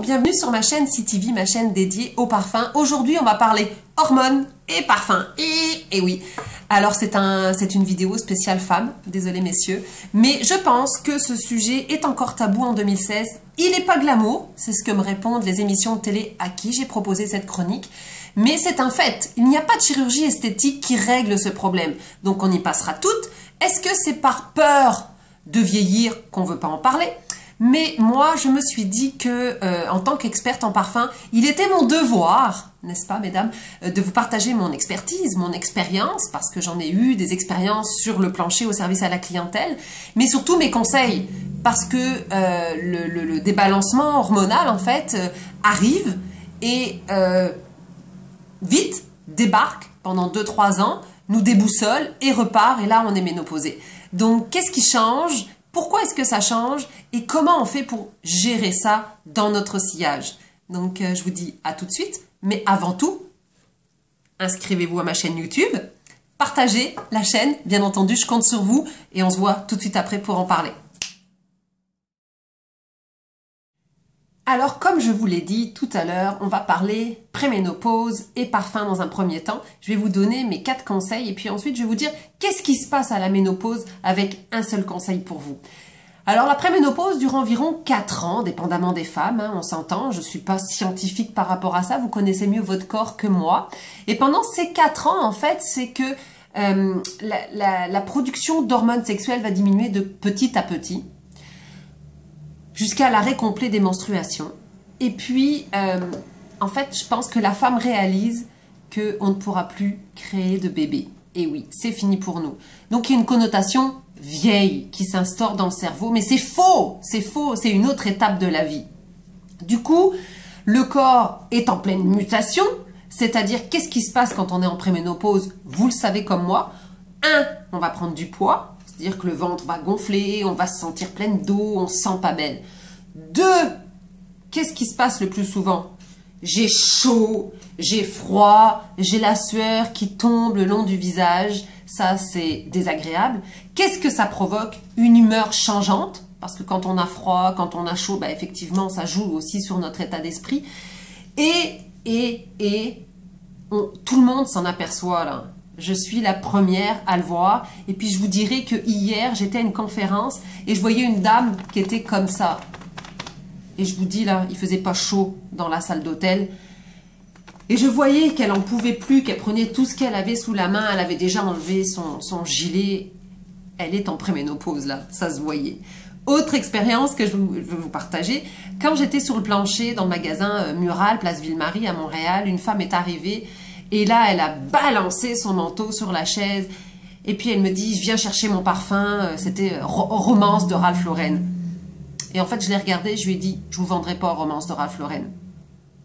bienvenue sur ma chaîne CTV, ma chaîne dédiée aux parfums. Aujourd'hui, on va parler hormones et parfums. Et oui, alors c'est une vidéo spéciale femme, désolé messieurs, mais je pense que ce sujet est encore tabou en 2016. Il n'est pas glamour, c'est ce que me répondent les émissions de télé à qui j'ai proposé cette chronique. Mais c'est un fait, il n'y a pas de chirurgie esthétique qui règle ce problème. Donc on y passera toutes. Est-ce que c'est par peur de vieillir qu'on ne veut pas en parler ? Mais moi, je me suis dit que, en tant qu'experte en parfum, il était mon devoir, n'est-ce pas, mesdames, de vous partager mon expertise, mon expérience, parce que j'en ai eu des expériences sur le plancher au service à la clientèle, mais surtout mes conseils, parce que le débalancement hormonal, en fait, arrive et vite débarque pendant 2-3 ans, nous déboussole et repart, et là, on est ménopausé. Donc, qu'est-ce qui change ? Pourquoi est-ce que ça change et comment on fait pour gérer ça dans notre sillage? Donc, je vous dis à tout de suite. Mais avant tout, inscrivez-vous à ma chaîne YouTube. Partagez la chaîne, bien entendu, je compte sur vous. Et on se voit tout de suite après pour en parler. Alors, comme je vous l'ai dit tout à l'heure, on va parler préménopause et parfum dans un premier temps. Je vais vous donner mes 4 conseils et puis ensuite je vais vous dire qu'est-ce qui se passe à la ménopause avec un seul conseil pour vous. Alors, la préménopause dure environ 4 ans, dépendamment des femmes, hein, on s'entend. Je ne suis pas scientifique par rapport à ça, vous connaissez mieux votre corps que moi. Et pendant ces 4 ans, en fait, c'est que la production d'hormones sexuelles va diminuer de petit à petit, jusqu'à l'arrêt complet des menstruations. Et puis, en fait, je pense que la femme réalise qu'on ne pourra plus créer de bébé. Et oui, c'est fini pour nous. Donc, il y a une connotation vieille qui s'instaure dans le cerveau, mais c'est faux, c'est une autre étape de la vie. Du coup, le corps est en pleine mutation, c'est-à-dire qu'est-ce qui se passe quand on est en préménopause? Vous le savez comme moi. 1, on va prendre du poids, c'est-à-dire que le ventre va gonfler, on va se sentir pleine d'eau, on se sent pas belle. 2, qu'est-ce qui se passe le plus souvent? J'ai chaud, j'ai froid, j'ai la sueur qui tombe le long du visage. Ça, c'est désagréable. Qu'est-ce que ça provoque? Une humeur changeante, parce que quand on a froid, quand on a chaud, bah, effectivement, ça joue aussi sur notre état d'esprit. Tout le monde s'en aperçoit, là. Je suis la première à le voir. Et puis, je vous dirais que hier, j'étais à une conférence et je voyais une dame qui était comme ça. Et je vous dis, là, il faisait pas chaud dans la salle d'hôtel. Et je voyais qu'elle n'en pouvait plus, qu'elle prenait tout ce qu'elle avait sous la main. Elle avait déjà enlevé son gilet. Elle est en préménopause, là. Ça se voyait. Autre expérience que je veux vous partager. Quand j'étais sur le plancher dans le magasin Mural, place Ville-Marie à Montréal, une femme est arrivée. Et là, elle a balancé son manteau sur la chaise. Et puis, elle me dit, je viens chercher mon parfum. C'était Romance de Ralph Lauren. Et en fait, je l'ai regardé, je lui ai dit, je vous vendrai pas Romance de Ralph Lauren.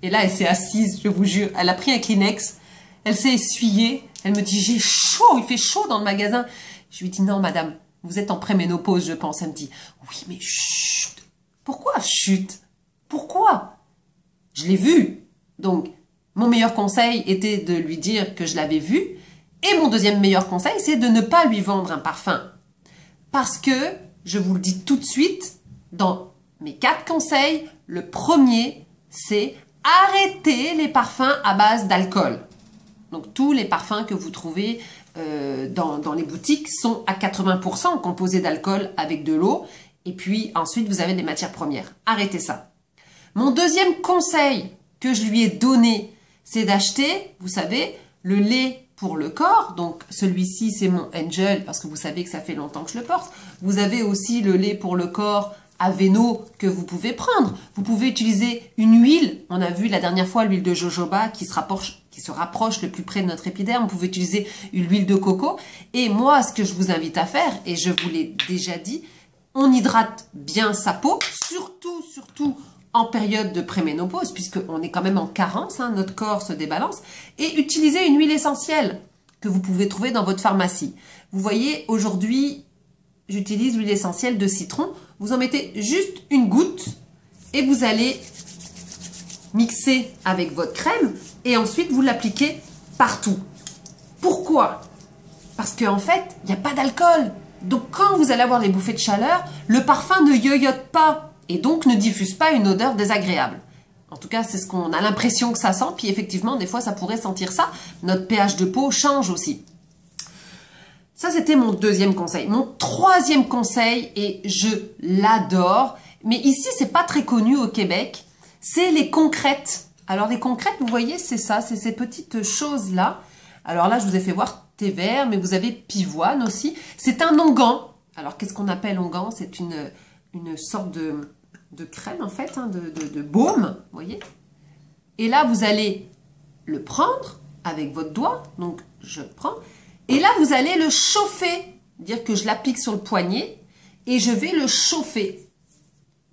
Et là, elle s'est assise, je vous jure. Elle a pris un Kleenex. Elle s'est essuyée. Elle me dit, j'ai chaud, il fait chaud dans le magasin. Je lui ai dit, non, madame, vous êtes en préménopause, je pense. Elle me dit, oui, mais chut. Pourquoi chut? Pourquoi? Je l'ai vu. Donc, mon meilleur conseil était de lui dire que je l'avais vu. Et mon deuxième meilleur conseil, c'est de ne pas lui vendre un parfum. Parce que, je vous le dis tout de suite, dans mes 4 conseils, le premier, c'est arrêter les parfums à base d'alcool. Donc, tous les parfums que vous trouvez dans les boutiques sont à 80% composés d'alcool avec de l'eau. Et puis, ensuite, vous avez des matières premières. Arrêtez ça. Mon deuxième conseil que je lui ai donné, c'est d'acheter, vous savez, le lait pour le corps. Donc, celui-ci, c'est mon Angel, parce que vous savez que ça fait longtemps que je le porte. Vous avez aussi le lait pour le corps Aveno que vous pouvez prendre. Vous pouvez utiliser une huile. On a vu la dernière fois l'huile de jojoba qui se rapproche le plus près de notre épiderme. Vous pouvez utiliser une huile de coco. Et moi, ce que je vous invite à faire, et je vous l'ai déjà dit, on hydrate bien sa peau, surtout en période de préménopause, puisqu'on est quand même en carence, hein, notre corps se débalance, et utilisez une huile essentielle que vous pouvez trouver dans votre pharmacie. Vous voyez, aujourd'hui, j'utilise l'huile essentielle de citron. Vous en mettez juste une goutte et vous allez mixer avec votre crème et ensuite vous l'appliquez partout. Pourquoi? Parce qu'en fait, il n'y a pas d'alcool. Donc quand vous allez avoir les bouffées de chaleur, le parfum ne yoyote pas et donc ne diffuse pas une odeur désagréable. En tout cas, c'est ce qu'on a l'impression que ça sent. Puis effectivement, des fois, ça pourrait sentir ça. Notre pH de peau change aussi. Ça, c'était mon deuxième conseil. Mon troisième conseil, et je l'adore, mais ici, c'est pas très connu au Québec, c'est les concrètes. Alors, les concrètes, vous voyez, c'est ça, c'est ces petites choses-là. Alors là, je vous ai fait voir thé vert, mais vous avez pivoine aussi. C'est un onguent. Alors, qu'est-ce qu'on appelle onguent? C'est une sorte de crème, en fait, hein, de baume, vous voyez. Et là, vous allez le prendre avec votre doigt. Donc, je prends. Et là, vous allez le chauffer. Dire que je l'applique sur le poignet et je vais le chauffer.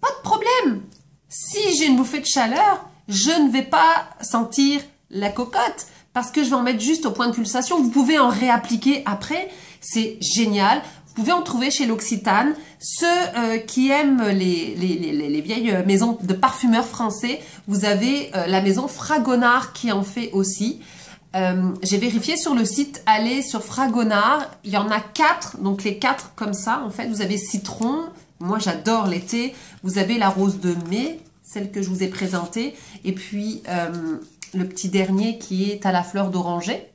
Pas de problème. Si j'ai une bouffée de chaleur, je ne vais pas sentir la cocotte parce que je vais en mettre juste au point de pulsation. Vous pouvez en réappliquer après. C'est génial. Vous pouvez en trouver chez l'Occitane. Ceux qui aiment les vieilles maisons de parfumeurs français, vous avez la maison Fragonard qui en fait aussi. J'ai vérifié sur le site, allez sur Fragonard, il y en a 4, donc les 4 comme ça, en fait, vous avez citron, moi j'adore l'été, vous avez la rose de mai, celle que je vous ai présentée, et puis le petit dernier qui est à la fleur d'oranger.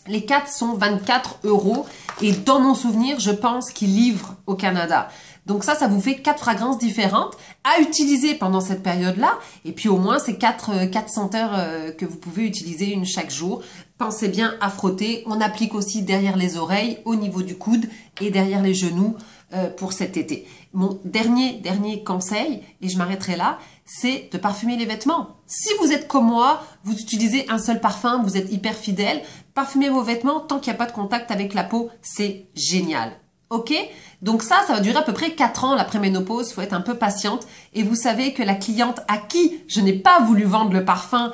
Les 4 sont 24 € et dans mon souvenir, je pense qu'ils livrent au Canada. Donc ça vous fait 4 fragrances différentes à utiliser pendant cette période-là. Et puis au moins, c'est 4 senteurs que vous pouvez utiliser une chaque jour. Pensez bien à frotter. On applique aussi derrière les oreilles, au niveau du coude et derrière les genoux pour cet été. Mon dernier conseil, et je m'arrêterai là, c'est de parfumer les vêtements. Si vous êtes comme moi, vous utilisez un seul parfum, vous êtes hyper fidèle, parfumez vos vêtements tant qu'il n'y a pas de contact avec la peau, c'est génial. Ok? Donc ça va durer à peu près 4 ans, l'après-ménopause, il faut être un peu patiente. Et vous savez que la cliente à qui je n'ai pas voulu vendre le parfum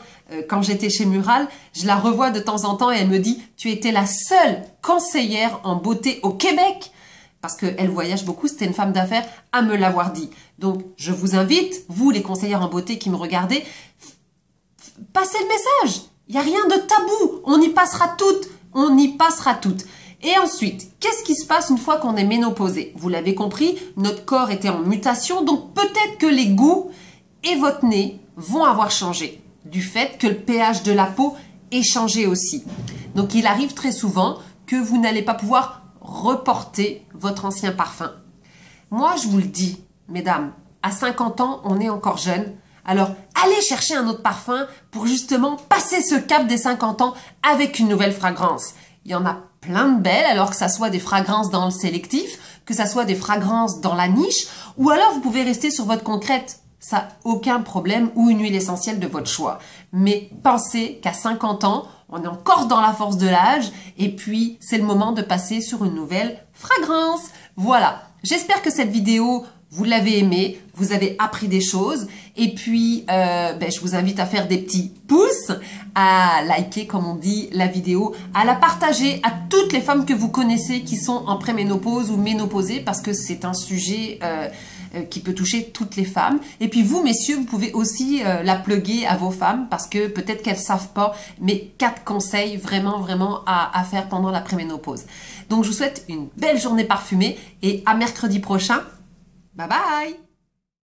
quand j'étais chez Mural, je la revois de temps en temps et elle me dit « Tu étais la seule conseillère en beauté au Québec !» Parce qu'elle voyage beaucoup, c'était une femme d'affaires, à me l'avoir dit. Donc je vous invite, vous les conseillères en beauté qui me regardez, passez le message. Il n'y a rien de tabou, on y passera toutes, on y passera toutes. Et ensuite, qu'est-ce qui se passe une fois qu'on est ménopausé? Vous l'avez compris, notre corps était en mutation, donc peut-être que les goûts et votre nez vont avoir changé, du fait que le pH de la peau ait changé aussi. Donc il arrive très souvent que vous n'allez pas pouvoir reporter votre ancien parfum. Moi, je vous le dis, mesdames, à 50 ans, on est encore jeune. Alors, allez chercher un autre parfum pour justement passer ce cap des 50 ans avec une nouvelle fragrance. Il y en a plein de belles, alors que ça soit des fragrances dans le sélectif, que ça soit des fragrances dans la niche, ou alors vous pouvez rester sur votre concrète. Ça, aucun problème, ou une huile essentielle de votre choix. Mais pensez qu'à 50 ans, on est encore dans la force de l'âge, et puis c'est le moment de passer sur une nouvelle fragrance. Voilà, j'espère que cette vidéo, vous l'avez aimée, vous avez appris des choses, et puis je vous invite à faire des petits pouces, à liker, comme on dit, la vidéo, à la partager à toutes les femmes que vous connaissez qui sont en préménopause ou ménopausées, parce que c'est un sujet qui peut toucher toutes les femmes. Et puis vous, messieurs, vous pouvez aussi la plugger à vos femmes, parce que peut-être qu'elles ne savent pas, mais 4 conseils vraiment à faire pendant la préménopause. Donc je vous souhaite une belle journée parfumée, et à mercredi prochain. Bye bye!